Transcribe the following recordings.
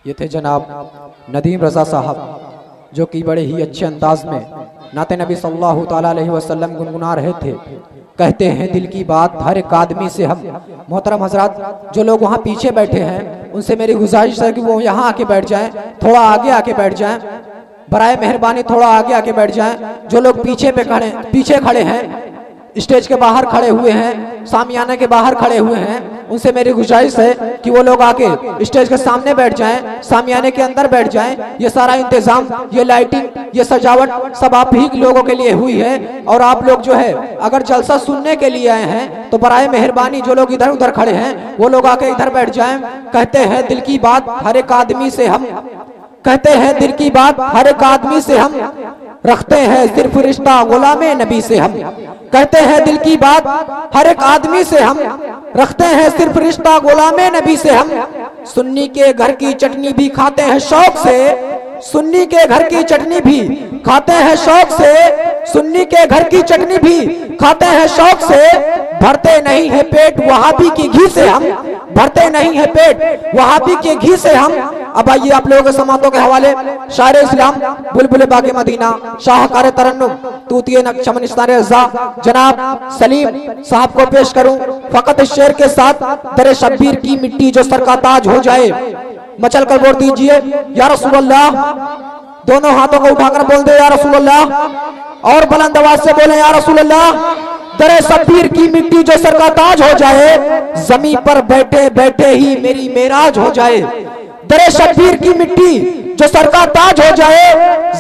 ये थे जनाब नदीम रज़ा साहब, जो कि बड़े ही अच्छे अंदाज में नाते नबी सल्लल्लाहु ताला अलैहि वसल्लम गुनगुना रहे थे। कहते हैं दिल की बात हर एक आदमी से हम। मोहतरम हजरात, जो लोग वहाँ पीछे बैठे हैं उनसे मेरी गुजारिश है कि वो यहाँ आके बैठ जाएं, थोड़ा आगे आके बैठ जाएं, बराए मेहरबानी थोड़ा आगे आके बैठ जाएं। जो लोग पीछे खड़े हैं, स्टेज के बाहर खड़े हुए हैं, सामियाने के बाहर खड़े हुए हैं, उनसे मेरी गुजारिश है कि वो लोग आके स्टेज के सामने बैठ जाएं, सामियाने के अंदर बैठ जाएं। ये सारा इंतजाम, ये लाइटिंग, ये सजावट सब आप ही लोगों के लिए हुई है। और आप लोग जो है अगर जलसा सुनने के लिए आए हैं तो बराए मेहरबानी जो लोग इधर उधर खड़े हैं वो लोग आके इधर बैठ जाएं। कहते हैं दिल की बात हर एक आदमी से हम, कहते हैं दिल की बात हर एक आदमी से हम, रखते हैं सिर्फ रिश्ता गुलामे नबी से हम। कहते हैं दिल की बात हर एक आदमी से हम, रखते हैं सिर्फ रिश्ता गुलामे नबी से हम। सुन्नी के घर की चटनी भी खाते हैं शौक से, सुन्नी के घर की चटनी भी खाते हैं शौक से, सुन्नी के घर की चटनी भी खाते हैं शौक से। भरते नहीं है पेट वहाबी की घी से हम, भरते नहीं है पेट वहाबी के घी से हम। अब आइए आप लोगों के समातों के हवाले शायर इस्लाम बुलबुल बागे मदीना शाहकार तरन्नुम तूतिए नक्शमनिस्तान रज़ा जनाब सलीम साहब को पेश करूं। फकत इस शेर के साथ दरे शब्बीर की मिट्टी जो सर का ताज हो जाए, मचल कर बोल दीजिए या रसूल अल्लाह। दोनों हाथों को उठाकर बोल दे या रसूल अल्लाह, और बुलंद आवाज से बोले या रसूल अल्लाह। दरे शब्बीर की मिट्टी जो सर का ताज हो जाए, जमीन पर बैठे बैठे ही मेरी मेराज हो जाए। दरे शब्बीर की मिट्टी जो सर का ताज हो जाए,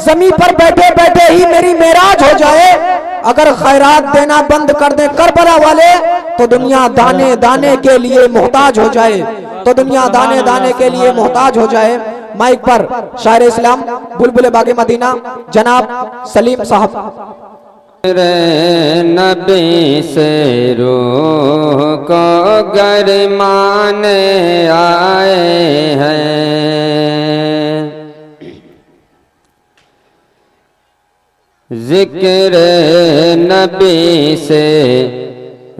जमीन पर बैठे बैठे ही मेरी मेराज हो जाए। अगर खैरात देना बंद कर दे करबला वाले तो दुनिया दाने दाने के लिए मोहताज हो जाए, तो दुनिया दाने दाने के लिए मोहताज हो जाए। माइक पर शायर इस्लाम बुलबुल बागे मदीना जनाब सलीम साहब। नबी से रूह को गरमाने आए हैं, जिक्र नबी से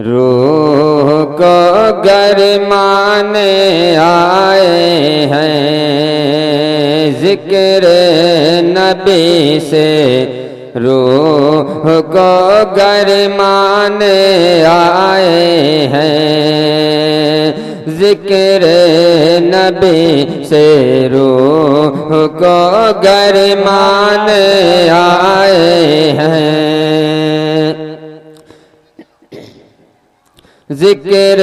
रूह को गरमाने आए हैं, जिक्र नबी से रूह को गरमाने आए हैं, जिक्र नबी से रूह को गरमाने आए हैं, जिक्र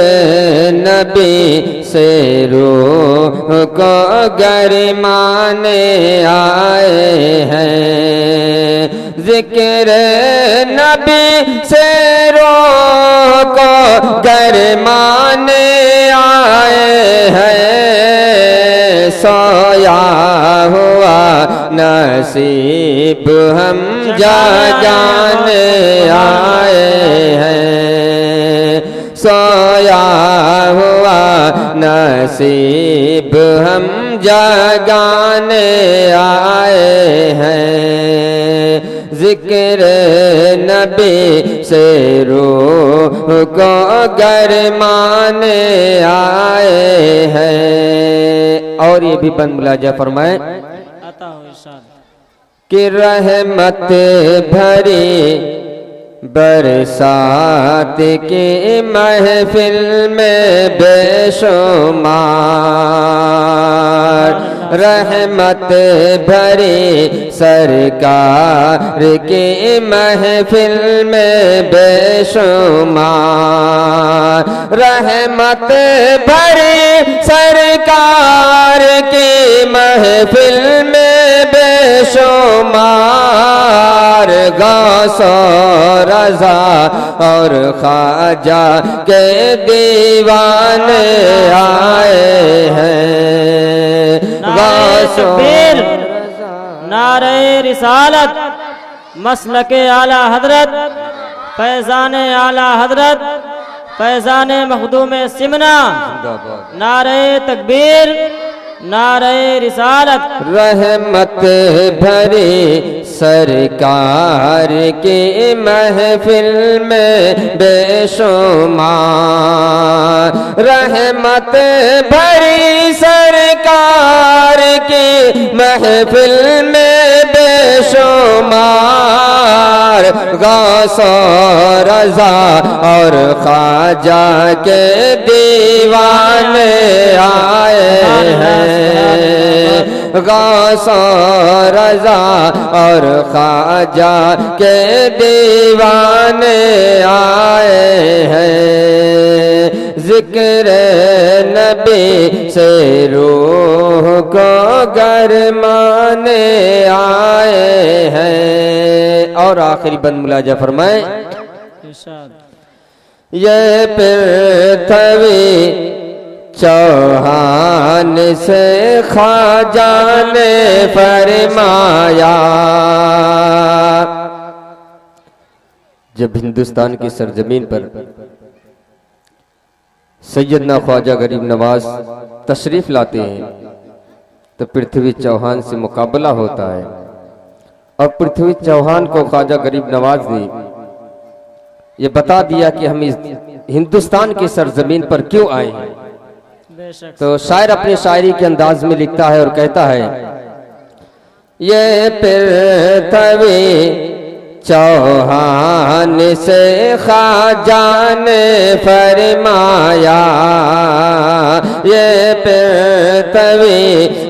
नबी से रूह को गरमाने आए हैं, जिक्र नबी से रूह को गरमाने आए हैं। सोया हुआ नसीब हम जगाने आए हैं, सोया हुआ नसीब हम जगाने आए हैं, जिक्र नबी से रूह को गरमाने आए हैं। और ये भी बंद मुलाजा फरमाए कि रहमत भरी बरसात की महफिल में बेशुमार, रहमत भरी सरकार की महफिल में बेशुमार, रहमत भरी सरकार की महफिल में बेशुमार। गौसो रज़ा और ख्वाजा के दीवाने आए हैं, गौसो नारे रिसालत मसलके आला हजरत फैज़ान आला हजरत फैज़ान मखदूम सिमना। नारे तकबीर नारे रिसालत। रहमत भरी सरकार की महफिल में बेशुमार, रहमत भरी महफिल में बेशुमार गौसो रजा और ख्वाजा के दीवाने आए हैं। गौसो रजा और ख्वाजा के दीवाने आए हैं। जिक्र नबी से रूह को गरमाने आए हैं। और आखिरी बंद मुलाजा फरमाए। ये पृथ्वी चौहान से ख्वाजा ने फरमाया। जब हिंदुस्तान की सरजमीन पर सैयदना ख्वाजा गरीब नवाज तशरीफ लाते हैं तो पृथ्वी चौहान से मुकाबला होता है। और पृथ्वी चौहान को ख्वाजा गरीब नवाज ने ये बता दिया कि हम इस हिंदुस्तान की सरजमीन पर क्यों आए हैं। तो शायर अपनी शायरी के अंदाज में लिखता है और कहता है, ये पृथ्वी चौहान से ख्वाजा ने फरमाया। ये पृथ्वी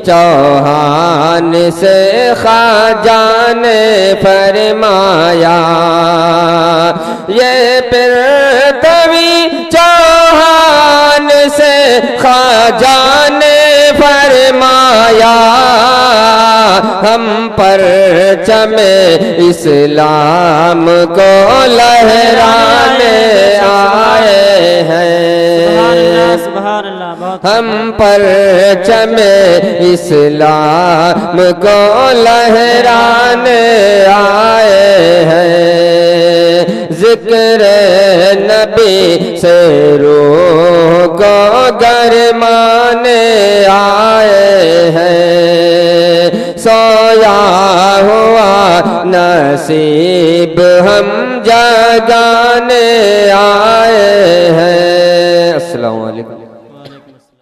चौहान से ख्वाजा ने फरमाया। ये पृथ्वी चौहान से ख्वाजा ने फरमाया। हम पर चमे इस्लाम को लहराने आए हैं। हम पर चमे इस्लाम को लहराने आए हैं। जिक्र नबी से रूह को गरमाने आए हैं। सोया हुआ नसीब हम जगाने आए हैं। अस्सलाम वालेकुम।